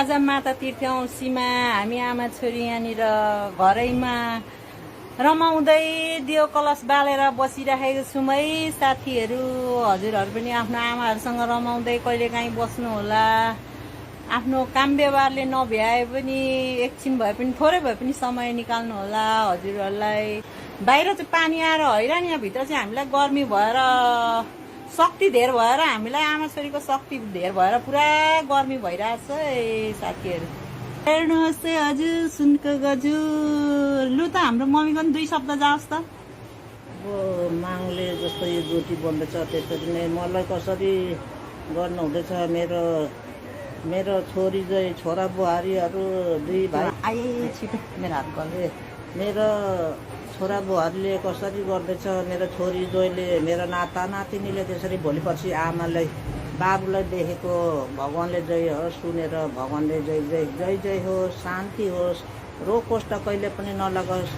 आज माता तीर्थ औँसीमा हामी आमा छोरी यहाँनिर घरैमा रमाउँदै दियो कलश बालेर बसिराखेको छौँ है साथीहरू। हजुरहरू पनि आफ्नो आमाहरूसँग रमाउँदै कहिलेकाहीँ बस्नु होला। आफ्नो काम व्यवहारले नभ्याए पनि एकछिन भए पनि थोरै भए पनि समय निकाल्नु होला हजुरहरूलाई। बाहिर चाहिँ पानी आएर हैरान, यहाँभित्र चाहिँ हामीलाई गर्मी भएर शक्ति धेर भएर हामीलाई आमा छोरीको शक्ति धेर भएर पुरा गर्मी भइरहेछ है साथीहरू। हेर्नुहोस् है हजुर, सुनको गजुर। लु त हाम्रो मम्मीको पनि 2 शब्द जाओस् त। अब मागले जस्तो यो ज्योति बन्दैछ त्यसरी नै मलाई कसरी गर्नु हुँदैछ। मेरो छोरी चाहिँ छोरा बुहारीहरू 2 भाइ आए छिटो मेरो हात गले। मेरो छोरा बुहारीले कसरी गर्दैछ, मेरो छोरी जोइले, मेरो नाता नातिनीले त्यसरी भोलिपर्सि आमालाई बाबुलाई देखेको भगवान्ले जय होस्, सुनेर भगवान्ले जय जय जय जय होस्, शान्ति होस्, रोग कष्ट कहिले पनि नलागोस्।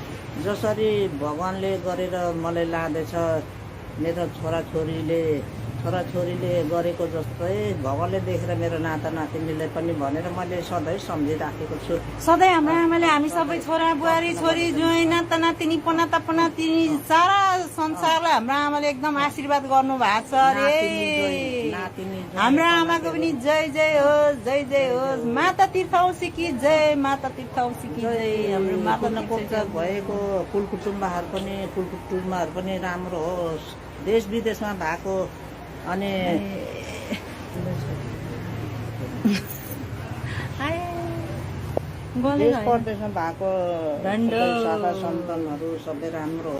जसरी भगवान्ले गरेर मलाई लाँदैछ, मेरो छोराछोरीले गरेको जस्तै भगवान्ले देखेर मेरो नाता नातिनीले पनि भनेर मैले सधैँ सम्झिराखेको छु। सधैँ हाम्रो आमाले हामी सबै छोरा बुहारी छोरी ज्वाइँ नाता नातिनी पनाता पनातिनी सारा संसारलाई हाम्रो आमाले एकदम आशीर्वाद गर्नु भएको छ अरे। हाम्रो आमाको पनि जय जय होस्, जय जय होस्। माता तीर्थ औँसी कि जय, माता तीर्थ औँसी कि जय। हाम्रो माता भएको कुलकुटुम्बहरू पनि राम्रो होस्, देश विदेशमा भएको अनि देश परदेशमा भएको सन्तानहरू सबै राम्रो